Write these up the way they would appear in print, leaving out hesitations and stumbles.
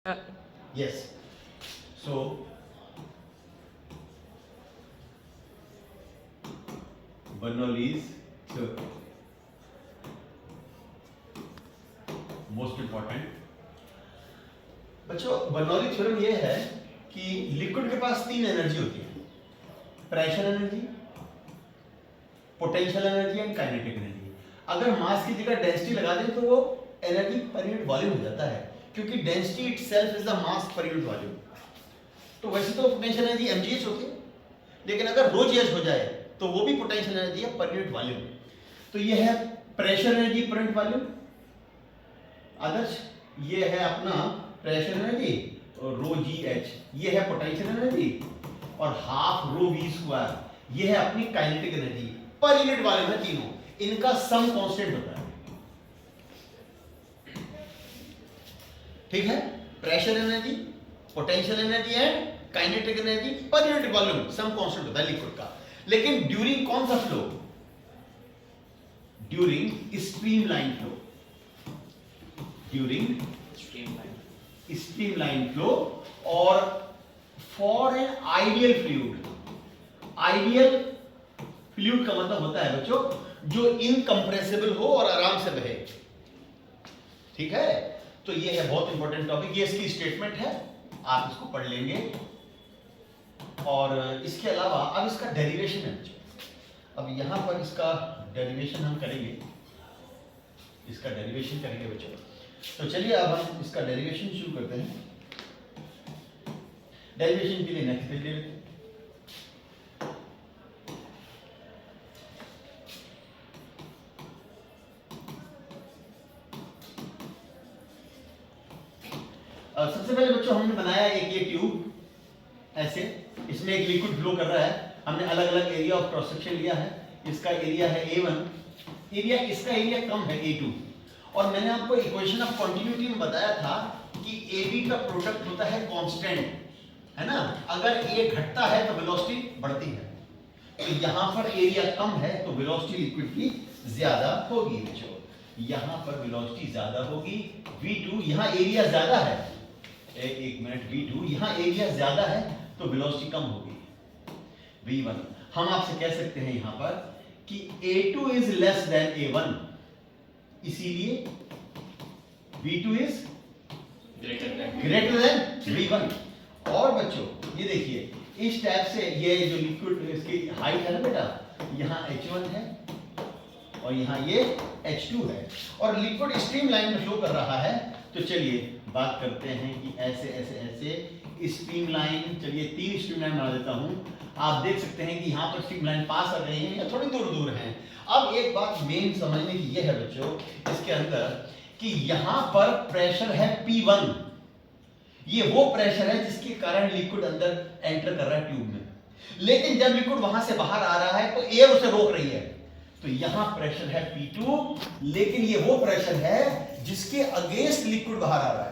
Yes. So Bernoulli's theorem, most important. बच्चों Bernoulli theorem ये है कि लिक्विड के पास तीन एनर्जी होती है, pressure energy, potential energy and kinetic energy. अगर मास की जगह डेंसिटी लगा दें तो वो एनर्जी पर यूनिट वॉल्यूम हो जाता है, क्योंकि density itself is the mass पर यूनिट वॉल्यूम। तो वैसे तो पोटेंशियल एनर्जी mgh होती है, लेकिन अगर ρgh हो जाए तो वो भी पोटेंशियल एनर्जी है पर यूनिट वॉल्यूम। तो ये है pressure energy per unit volume आदर्श, ये है अपना प्रेशर एनर्जी और ρgh, ये है पोटेंशियल एनर्जी, और हाफ ρv², ये है अपनी kinetic energy per unit volume है तीनों, इनका सम कांस्टेंट होता है। ठीक है, pressure energy, potential energy and kinetic energy per unit volume sum constant होता है लिक्विड का। लेकिन ड्यूरिंग कौन सा flow? During streamline flow, during streamline flow और for an ideal fluid. Ideal fluid का मतलब होता है बच्चों जो इनकंप्रेसिबल हो और आराम से बहे। ठीक है, तो ये है बहुत इंपॉर्टेंट टॉपिक, ये इसकी स्टेटमेंट है, आप इसको पढ़ लेंगे। और इसके अलावा अब इसका डेरिवेशन है बच्चों, अब यहां पर इसका डेरिवेशन हम करेंगे, इसका डेरिवेशन करेंगे बच्चों। तो चलिए अब हम इसका डेरिवेशन शुरू करते हैं। डेरिवेशन के लिए नेक्स्ट पेज ले लेते हैं। सबसे पहले बच्चों हमने बनाया एक ये ट्यूब ऐसे, इसमें एक लिक्विड फ्लो कर रहा है, हमने अलग अलग एरिया ऑफ क्रॉस सेक्शन लिया है। इसका एरिया है A1, एरिया इसका एरिया कम है A2, और मैंने आपको इक्वेशन ऑफ कंटिन्यूटी में बताया था कि AB का प्रोडक्ट होता है कांस्टेंट, है ना। अगर A घटता है तो वेलोसिटी बढ़ती है, तो यहां पर एरिया कम है तो वेलोसिटी लिक्विड की ज्यादा होगी बच्चों, यहां पर वेलोसिटी ज्यादा होगी V2, यहां एरिया ज्यादा है, एक मिनट, V2 यहां एरिया ज्यादा है तो वेलोसिटी कम होगी V1। हम आपसे कह सकते हैं यहां पर कि A2 is less than A1, इसीलिए V2 is greater than V1। और बच्चों ये देखिए इस टाइप से, ये जो लिक्विड इसकी हाइट है ना बेटा, यहां H1 है और यहां ये H2 है, और लिक्विड स्ट्रीमलाइन में फ्लो कर रहा है। तो चलिए बात करते हैं कि ऐसे ऐसे ऐसे स्ट्रीमलाइन, चलिए तीन स्ट्रीमलाइन बना देता हूं। आप देख सकते हैं कि यहां पर स्ट्रीमलाइन पास आ रहे हैं या थोड़ी दूर दूर हैं। अब एक बात मेन समझने की यह है बच्चों इसके अंदर कि यहां पर प्रेशर है P1, ये वो प्रेशर है जिसके कारण लिक्विड अंदर एंटर कर रहा है ट्यूब में, लेकिन जब लिक्विड वहां से बाहर आ रहा है तो एयर उसे रोक रही है, तो यहां प्रेशर है P2, लेकिन ये वो प्रेशर है जिसके अगेंस्ट लिक्विड बाहर आ रहा है।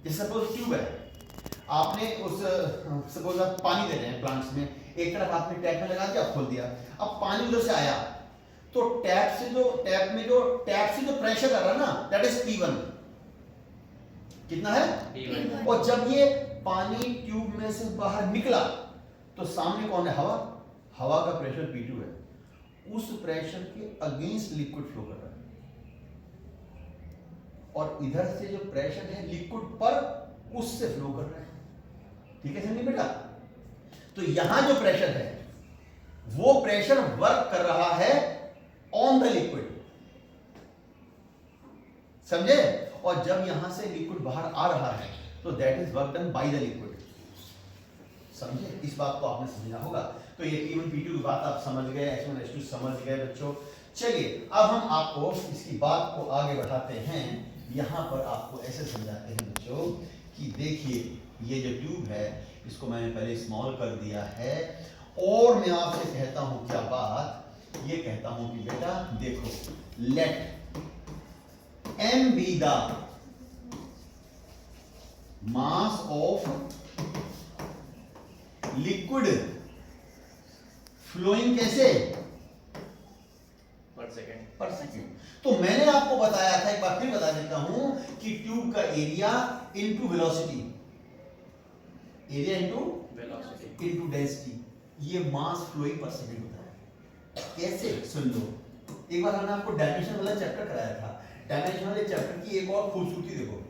जैसे सपोज ट्यूब है, आपने उस सपोज आप पानी दे रहे हैं प्लांट्स में, एक तरफ आपने टैप में लगा दिया, खोल दिया, अब पानी उधर से आया तो टैप से जो प्रेशर आ रहा है ना, दैट इज P1। कितना है P1। और जब ये पानी ट्यूब में से बाहर निकला तो सामने कौन है? हवा, हवा का प्रेशर P2 है, उस प्रेशर के अगेंस्ट लिक्विड फ्लो कर रहा है, और इधर से जो प्रेशर है लिक्विड पर उससे फ्लो कर रहा है। ठीक है समझे बेटा? तो यहां जो प्रेशर है वो प्रेशर वर्क कर रहा है ऑन द लिक्विड, समझे? और जब यहां से लिक्विड बाहर आ रहा है तो that is work done by the liquid, समझे? इस बात को आपने समझना होगा। तो ये P1 P2 की बात आप समझ गए, H1 H2 समझ गए बच्चों। चलिए अब हम आपको इसकी बात को आगे बढ़ाते हैं। यहां पर आपको ऐसे समझाते हैं बच्चों कि देखिए ये जो ट्यूब है इसको मैंने पहले स्मॉल कर दिया है, और मैं आपसे कहता हूं क्या बात, ये कहता हूं कि बेटा देखो, late M be the mass of liquid flowing कैसे? पर सेकंड। पर सेकंड। तो मैंने आपको बताया था, एक बार फिर बता देता हूं कि ट्यूब का area into velocity, area into velocity into density, ये मास फ्लोइंग पर सेकंड होता है। कैसे? सुन लो, एक बार हमने आपको डायमेंशन वाला चैप्टर कराया था। डायमेंशन वाले चैप्टर की एक और खूबसूरती देखो,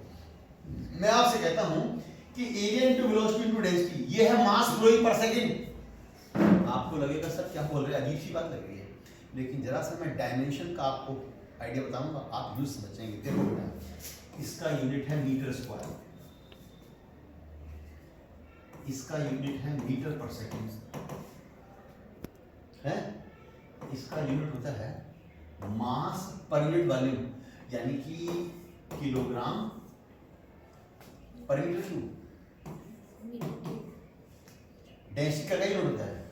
मैं आपसे कहता हूं कि area into velocity into density, ये है मास फ्लोइंग पर सेकंड। आपको लगेगा सर क्या बोल रहे हैं, अजीब सी बात लग रही है, लेकिन जरा सा मैं डायमेंशन का आपको आइडिया बताऊंगा, आप यूज समझेंगे। देखो बेटा, इसका यूनिट है मीटर स्क्वायर, इसका यूनिट है मीटर पर सेकंड है, इसका यूनिट होता है मास पर यूनिट वॉल्यूम, यानी कि किलोग्राम पर मीटर क्यूब। डेंसिटी का यूनिट होता है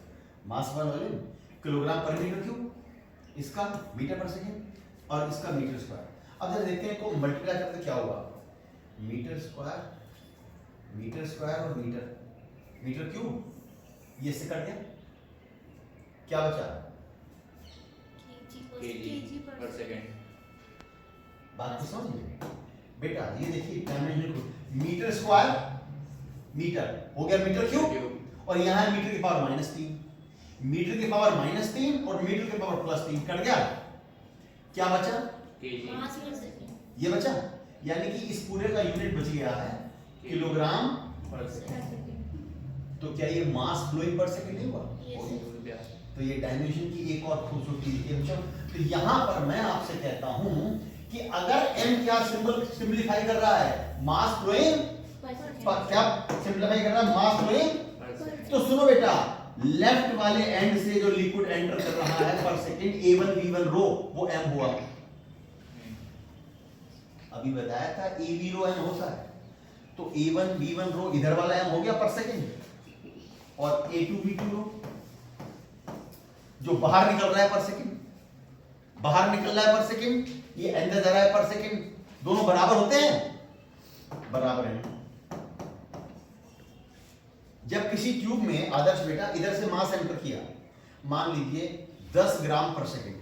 मास पर वॉल्यूम, किलोग्राम पर मीटर क्यूब, इसका मीटर पर सेकंड, और इसका मीटर स्क्वायर। अब जरा देखते हैं को मल्टीप्लाई करते क्या होगा, मीटर स्क्वायर और मीटर क्यूब, ये इससे कट गया, क्या बचा? केजी पर सेकंड। बात को समझिए बेटा, ये देखिए डायमेंशन को, मीटर स्क्वायर मीटर हो गया मीटर क्यूब, और यहाँ मीटर की पावर -3, मीटर की पावर -3 और मीटर की पावर +3 कट गया, क्या बचा? केजी, ये बचा, यानी कि इस पूरे का यूनिट बच गया है किलोग्राम पर सेकंड। तो क्या ये मास फ्लोइंग पर सेकंड नहीं हुआ? तो ये डायमेंशन की एक और खूबसूरती है बच्चों। तो यहाँ पर मैं आपसे कहता हूं कि अगर m क्या सिंपलीफाई कर रहा है, मास फ्लोइंग क्या सिंपलीफाई कर रहा है, मास फ्लोइंग। तो सुनो बेटा, लेफ्ट वाले एंड से जो लिक्विड एंटर कर रहा है पर सेकंड A1 V1 रो, वो m हुआ। अभी बताया था AV रो m होता है, तो A1 V1 रो इधर वाला m हो गया पर सेकंड, और A2 V2 रो जो बाहर निकल रहा है पर सेकंड, बाहर निकल रहा है पर सेकंड, ये अंदर जा रहा है पर सेकंड, दोनों बराबर होते हैं, बराबर है। जब किसी ट्यूब में आदर्श बेटा इधर से मास एंटर किया, मान लीजिए 10 ग्राम पर सेकंड,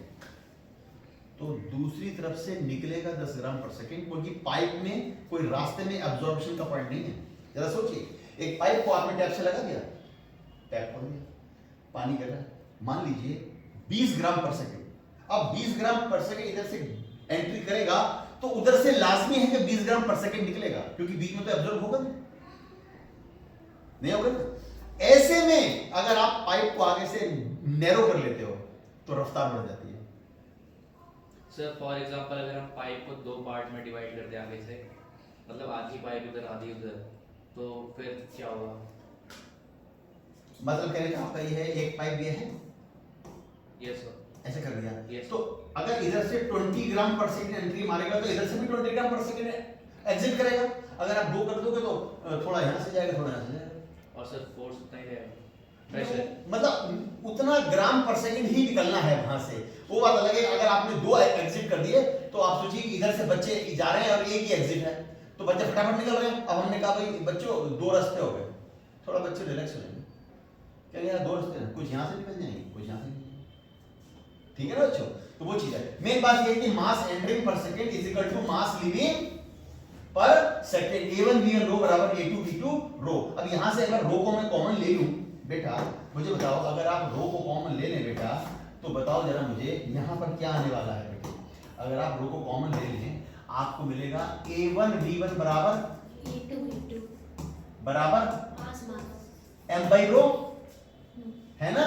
तो दूसरी तरफ से निकलेगा 10 ग्राम पर सेकंड, क्योंकि पाइप में कोई रास्ते में एब्जॉर्प्शन का पॉइंट नहीं है। जरा सोचिए, एक पाइप को आपने टैप से लगा दिया, टैप खोल दिया, पानी गिर रहा है, मान लीजिए 20 ग्राम पर सेकंड, अब 20 ग्राम पर सेकंड इधर से एंट्री करेगा, तो उधर से लाजमी है कि 20 ग्राम पर सेकंड निकलेगा, क्योंकि बीच में तो एब्जॉर्ब होगा नहीं होगा। ऐसे में अगर आप पाइप को आगे से नैरो कर लेते हो तो रफ्तार बढ़ जाती है। सर फॉर एग्जांपल अगर हम पाइप को 2 पार्ट में डिवाइड कर दें आगे से, मतलब आधी पाइप उधर आधी उधर, तो फिर क्या होगा? मतलब कहने का आपका ये है, एक पाइप ये है, यस सर, ऐसे कर दिया, Yes. तो अगर इधर से 20 ग्राम पर सेकंड एंट्री मारेगा तो इधर से भी 20 ग्राम पर सेकंड एग्जिट करेगा। अगर आप 2 कर दोगे तो थोड़ा यहां से जाएगा, थोड़ा यहां से जाएगा, और सर फोर्स उतना ही रहेगा, प्रेशर मतलब उतना ग्राम पर सेकंड ही निकलना है वहां से। वो बात अलग है, अगर आपने 2 एग्जिट कर दिए तो आप सोचिए कि इधर से बच्चे जा रहे हैं और एक ही एग्जिट है, तो बच्चे फटाफट निकल रहे हैं। अब हमने कहा भाई बच्चों 2 रास्ते हो गए, थोड़ा बच्चे रिलैक्स हो जाएंगे, क्या यार 2 रास्ते हैं, कुछ यहाँ से निकल जाएंगे, कुछ यहाँ से, ठीक है ना बच्चों। तो वो चीज है, मेन बात ये है कि mass entering per second is equal to mass leaving per second, A1 V1 rho बराबर A2 V2 रो। अब यहां से अगर रो को मैं कॉमन ले लूं बेटा, मुझे बताओ, अगर आप रो को कॉमन ले लें बेटा, तो बताओ जरा मुझे यहां पर क्या आने वाला है बेटा। अगर आप रो को कॉमन ले लें, आपको मिलेगा A1 V1 बराबर A2 V2 बराबर मास m बाई रो, है ना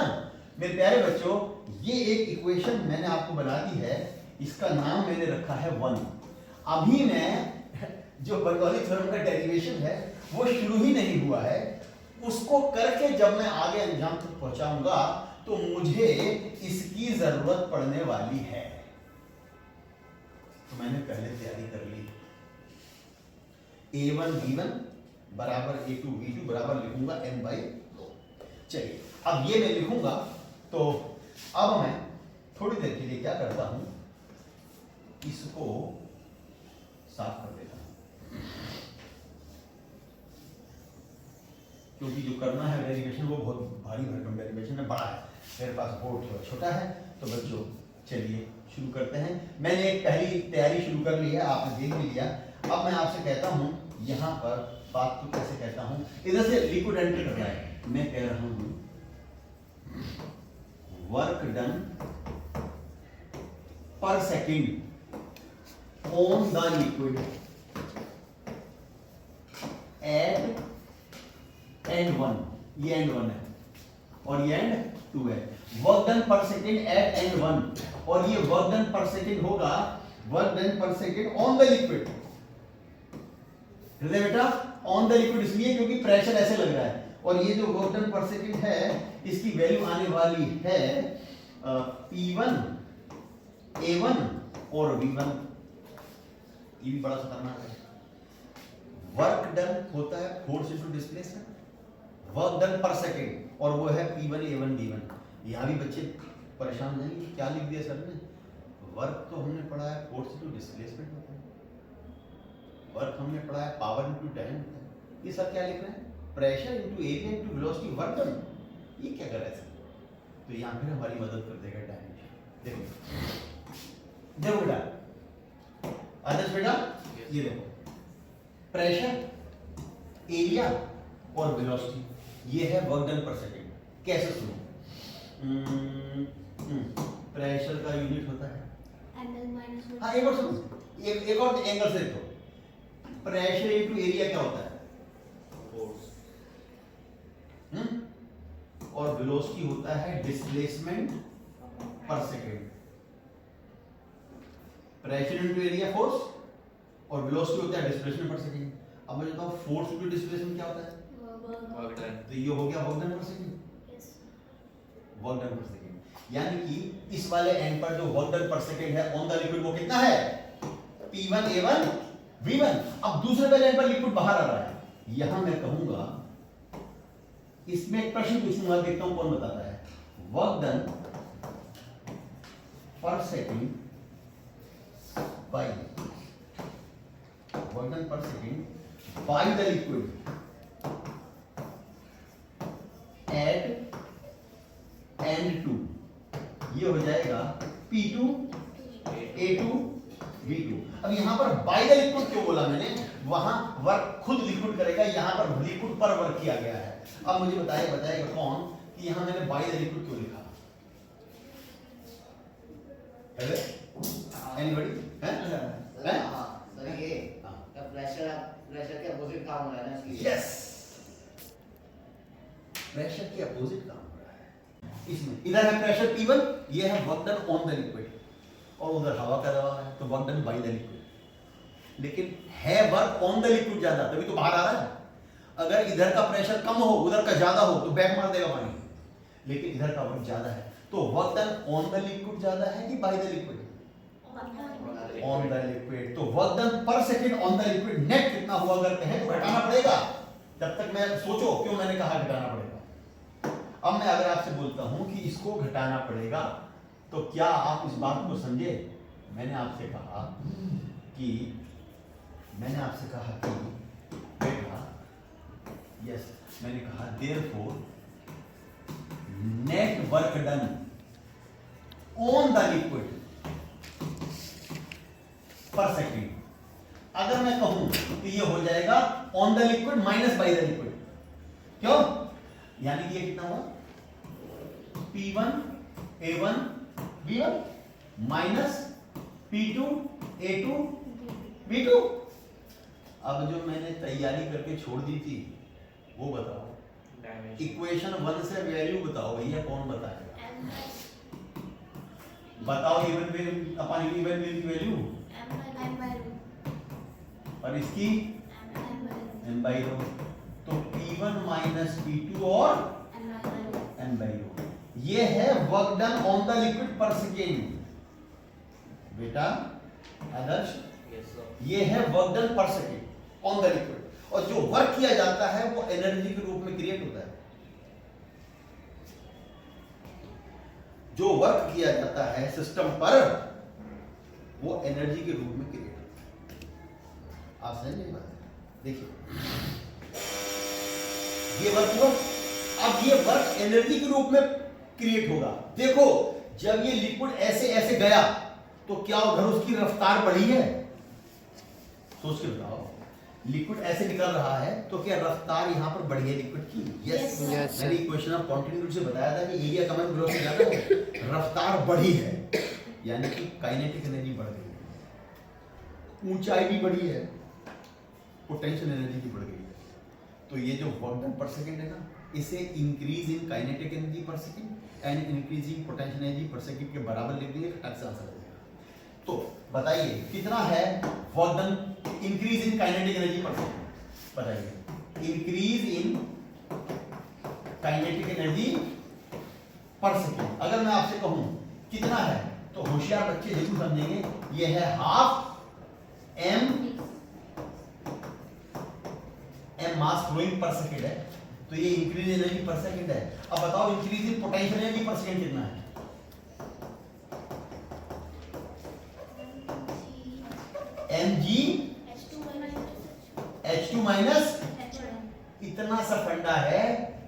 मेरे प्यारे बच्चों। ये एक इक्वेशन मैंने आपको बना दी है, इसका नाम मैंने रखा है 1। अभी मैं जो बर्नौली थ्योरम का डेरिवेशन है वो शुरू ही नहीं हुआ है, उसको करके जब मैं आगे अंजाम तक पहुंचाऊंगा तो मुझे इसकी जरूरत पड़ने वाली है, तो मैंने पहले तैयारी कर ली। A1 V1 बराबर A2 V2 बराबर लिखूंगा m बाई रो। चलिए अब ये मैं लिखूंगा, तो अब मैं थोड़ी देर के लिए क्या करता हूं, इसको साफ कर देता हूं, क्योंकि जो करना है डेरिवेशन वो बहुत भारी भरकम डेरिवेशन है, बड़ा है, मेरे पास बोर्ड थोड़ा छोटा है। तो बच्चों चलिए शुरू करते हैं। मैंने एक पहली तैयारी शुरू कर ली है, आपने देख भी लिया। अब मैं आपसे कहता हूं यहां पर बात को कैसे कहता हूं, इधर से लिक्विड एंटर कर रहा है, मैं कह रहा हूं वर्क डन पर second on the liquid at and 1, ये एंड 1 है और ये एंड 2 है। वर्क डन पर सेकेंड एट एंड 1, और ये वर्क डन पर सेकेंड होगा वर्क डन पर सेकेंड ऑन द लिक्विड। बेटा ऑन द लिक्विड इसलिए क्योंकि प्रेशर ऐसे लग रहा है, और ये जो वर्क डन पर सेकेंड है इसकी वैल्यू आने वाली है P1 A1 और V1। ये भी बड़ा खतरनाक है। वर्क डन होता है force into displacement, work done पर सेकेंड, और वो है P1 A1 V1। यहाँ भी बच्चे परेशान नहीं कि क्या लिख दिया सर ने, वर्क तो हमने पढ़ा है फोर्स इनटू डिस्प्लेसमेंट होता है, वर्क हमने पढ़ा है पावर इनटू टाइम होता है, ये सब क्या लिख रहे हैं pressure into area into velocity work done. ये क्या कर रहा है सर? तो यहाँ फिर हमारी मदद कर देगा डायमेंशन। देखो देखो बेटा, आदर्श बेटा ये देखो प्रेशर, एरिया और वेलोसिटी, ये है वर्क डन पर सेकेंड। कैसे सुनो, प्रेशर का यूनिट होता है हाँ, एक और सुनो, एक और एंगल से देखो, प्रेशर इनटू एरिया क्या होता है फोर्स, और वेलोसिटी होता है डिस्प्लेसमेंट पर second. Pressure into area force और वेलोसिटी होता है डिस्प्लेसमेंट पर सेकेंड। अब मैं बताऊं फोर्स इनटू डिस्प्लेसमेंट क्या होता है, वर्क डन। तो ये हो गया वर्क डन पर सेकेंड, वर्क डन पर सेकेंड। यानी कि इस वाले एंड पर जो वर्क डन पर सेकेंड है ऑन द लिक्विड वो कितना है P1 A1 V1। अब दूसरे वाले एंड पर लिक्विड बाहर आ रहा है, यहां मैं कहूंगा इसमें एक प्रश्न पूछूंगा, देखता हूं कौन बताता है। वर्क डन पर सेकेंड बाय वर्क डन पर second by the liquid at and 2, ये हो जाएगा P2 A2 V2। अब यहां पर बाय द लिक्विड क्यों बोला मैंने, वहां वर्क खुद लिक्विड करेगा, यहां पर लिक्विड पर वर्क किया गया है। अब मुझे बताएगा कौन कि यहां मैंने बाय द लिक्विड क्यों लिखा, एनीबॉडी है? सर ये प्रेशर के अपोजिट काम हो रहा है ना इसलिए। यस, प्रेशर के अपोजिट काम हो रहा है इसमें। इधर है प्रेशर P1, ये है work done on the liquid, और उधर हवा का दबाव है तो work done by the liquid. लेकिन है वर्क ऑन द लिक्विड ज्यादा, तभी तो बाहर आ रहा है। अगर इधर का प्रेशर कम हो उधर का ज्यादा हो तो बैक मार देगा पानी, लेकिन इधर का वर्क ज्यादा है, तो work done on the liquid ज्यादा है कि by the liquid, on the liquid. तो work done per second on the liquid net कितना हुआ अगर कहें तो घटाना पड़ेगा। जब तक मैं सोचो क्यों मैंने कहा घटाना पड़ेगा। अब मैं अगर आपसे बोलता हूं कि इसको घटाना पड़ेगा तो क्या आप इस बात को समझे? मैंने आपसे कहा कि बेटा यस, मैंने कहा therefore net work done on the liquid पर सेकेंड। अगर मैं कहूं तो ये हो जाएगा on the liquid minus by the liquid. क्यों? यानी कि ये कितना हुआ P1 A1 V1 minus P2 A2 V2। अब जो मैंने तैयारी करके छोड़ दी थी वो बताओ, डायमेंशन। इक्वेशन 1 से वैल्यू बताओ भैया, कौन बताएगा? बताओ even wave upon even wave की वैल्यू, और इसकी m by rho। तो P1 माइनस P2 और m by rho। ये है work done on the liquid पर सेकेंड। बेटा आदर्श, यस सर। ये है वर्क डन पर सेकेंड ऑन द लिक्विड, और जो वर्क किया जाता है वो एनर्जी के रूप में क्रिएट होता है। जो वर्क किया जाता है सिस्टम पर वो एनर्जी के रूप में क्रिएट होता है। आप समझ नहीं बात? देखिए ये वर्क हुआ, अब ये वर्क एनर्जी के रूप में क्रिएट होगा। देखो जब ये लिक्विड ऐसे ऐसे गया तो क्या उधर उसकी रफ्तार बढ़ी है? सोच के बताओ, लिक्विड ऐसे निकल रहा है तो क्या रफ्तार यहाँ पर बढ़ी है लिक्विड की? यस। Yes, मैंने इक्वेशन ऑफ कॉन्टिन्यूटी से बताया था कि एरिया कम वेलोसिटी ज्यादा है, रफ्तार बढ़ी है, यानी कि काइनेटिक एनर्जी बढ़ गई है, ऊंचाई भी बढ़ी है, पोटेंशियल एनर्जी भी बढ़ गई है। तो ये जो वर्क डन पर सेकंड है ना, इसे increase in kinetic energy per second and increasing potential energy per second के बराबर लिख देंगे, फटाक से आंसर आ जाएगा। तो बताइए कितना है work done increase in kinetic energy per second? बताइए increase in kinetic energy per second अगर मैं आपसे कहूं कितना है, तो होशियार बच्चे जरूर समझेंगे, ये है हाफ m मास फ्लोइंग पर सेकंड है, तो ये इंक्रीज एनर्जी पर सेकंड है। अब बताओ increase in potential energy per second कितना है? mg h2 माइनस इतना सा फंडा है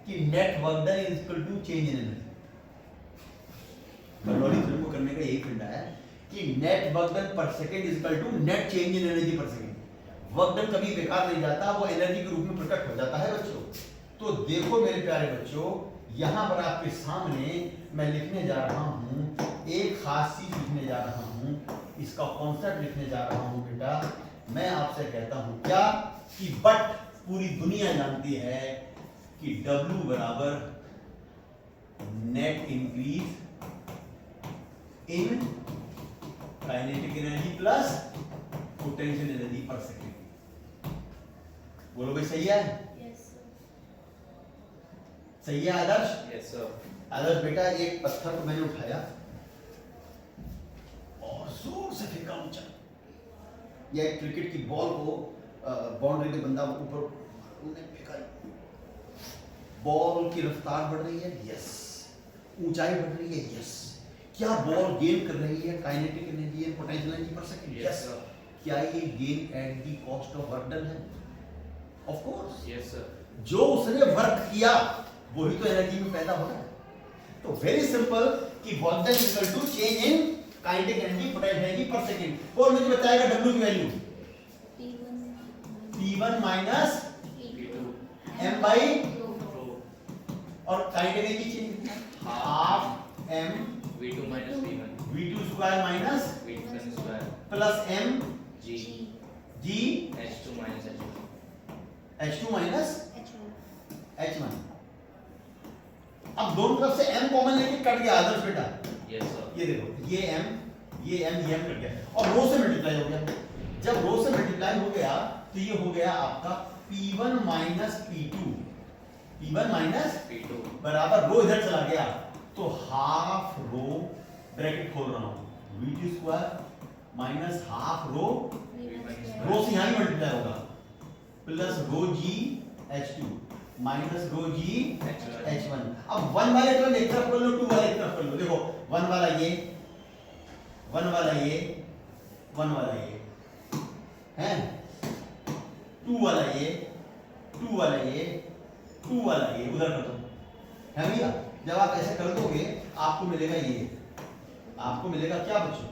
कि net work done is equal to change in energy. Bernoulli theorem को करने का यही फंडा है कि net work done per second is equal to net change in energy per second. Work done कभी बेकार नहीं जाता, वो एनर्जी के रूप में प्रकट हो जाता है बच्चों। तो देखो मेरे प्यारे बच्चों, यहां पर आपके सामने मैं लिखने जा रहा हूं, एक खास चीज लिखने जा रहा हूं, इसका कॉन्सेप्ट लिखने जा रहा हूं बेटा। मैं आपसे कहता हूं क्या कि बट पूरी दुनिया जानती है कि W बराबर net increase in kinetic energy plus potential energy per second. बोलो भाई सही है? सही है आदर्श? Yes sir. आदर्श बेटा, एक पत्थर को मैंने उठाया और जोर से फेंका ऊंचा, या एक क्रिकेट की बॉल को बाउंड्री पे बंदा ऊपर फेंका, बॉल की रफ्तार बढ़ रही है, यस, ऊंचाई बढ़ रही है, यस। क्या बॉल गेन कर रही है kinetic energy and potential energy per second? Yes sir. क्या ये gain at the cost of work done है? Of course. Yes sir. जो उसने वर्क किया वही तो एनर्जी में पैदा हो रहा है। तो वेरी सिंपल कि work done equal to change in kinetic energy potential energy per second. कौन मुझे बताएगा W की value? P1 minus m by, और kinetic energy change half m V2 minus P1 V2 square minus V1 square plus m G G H2 minus H1 H2 minus H1। अब दोनों तरफ से m common लेके cut गया आदर्श बेटा। Yes sir. ये देखो, ये m कट गया और रो से मल्टीप्लाई हो गया। जब रो से मल्टीप्लाई हो गया तो ये हो गया आपका P1 minus P2, P1 minus P2 बराबर रो इधर चला गया तो हाफ रो, ब्रैकेट खोल रहा हूं, V2 square minus half rho, rho से यहां ही मल्टीप्लाई होगा, plus rho G H2 minus rho G H1। अब 1 वाले टर्म एक तरफ कर लो, 2 वाले एक तरफ कर लो। देखो 1 वाला ये, 1 वाला ये, 1 वाला ये है, 2 वाला ये, 2 वाला ये, 2 वाला ये, उधर कर दो, है भैया। जब आप ऐसे कर दोगे आपको मिलेगा ये, आपको मिलेगा क्या बच्चों?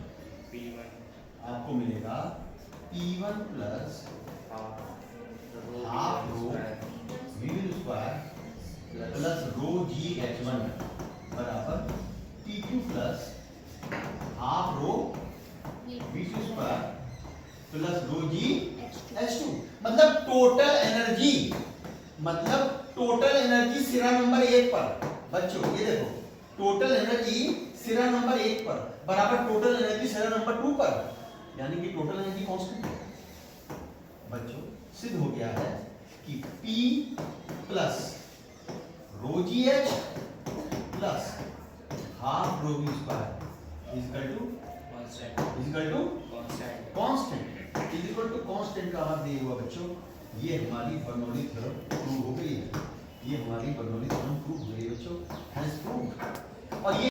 P1 आपको मिलेगा P1 प्लस हाफ रो V1 square plus rho G H1 बराबर P2 प्लस हाफ रो V2 square plus rho G H2। मतलब टोटल एनर्जी सिरा नंबर 1 पर बच्चों, ये देखो, टोटल एनर्जी सिरा नंबर 1 पर बराबर टोटल एनर्जी सिरा नंबर 2 पर, यानी कि टोटल एनर्जी कांस्टेंट है बच्चों। सिद्ध हो गया है कि P plus rho g h plus half rho v square equal to constant का अर्थ ये हुआ बच्चों, ये हमारी बर्नौली थ्योरम प्रूव हो गई है, ये हमारी बर्नौली थ्योरम प्रूव हो गई बच्चों, हैज प्रूव्ड। और ये